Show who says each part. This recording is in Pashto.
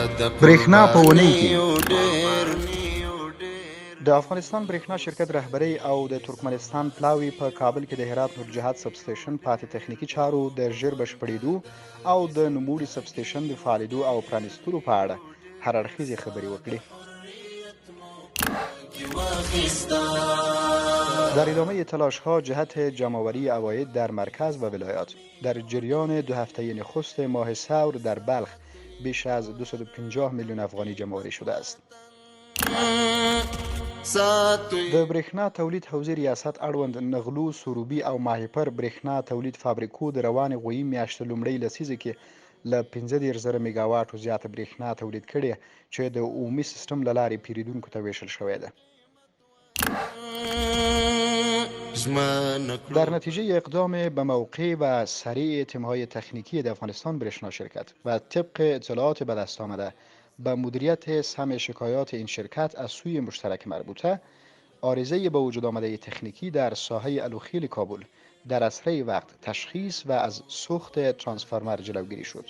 Speaker 1: برېښنا په اونۍ کې د افغانستان برېښنا شرکت رهبرۍ او د ترکمنستان پلاوي په کابل کې د هرات نورجهات سب سټیشن پاتې تخنیکي چارو د ژر بشپړېدو او د نوموړي سب سټیشن د فعالېدو او پرانیستلو په اړه هر اړخیزې خبرې وکړې. در ادامه تلاش‌ها جهت جمع‌آوری عواید در مرکز و ولایات در جریان 2 هفته نخست ماه ثور در بلخ بیش از 250 میلیون افغانی جمع‌آوری شده است. د برېښنا تولید حوزې ریاست اړوند نغلو، سروبي او ماهیپر برېښنا تولید فابریکو د روانې غویي میاشتې لومړۍ لسیزه کې له 15,000 میګاواټو زیاته برېښنا تولید کړې چې د عمومي سیستم له لارې پیریدونکو ته ویشل شوې ده. در نتیجه اقدام به موقع و سریع تیم‌های تکنیکی د افغانستان برېښنا شرکت و طبق اطلاعات به دست آمده به مدیریت سمع شکایات این شرکت از سوی مشترک مربوطه، عارضه به وجود آمده تکنیکی در ساحه الوخیل کابل در اسرع وقت تشخیص و از سوخت ترانسفورمر جلوگیری شد.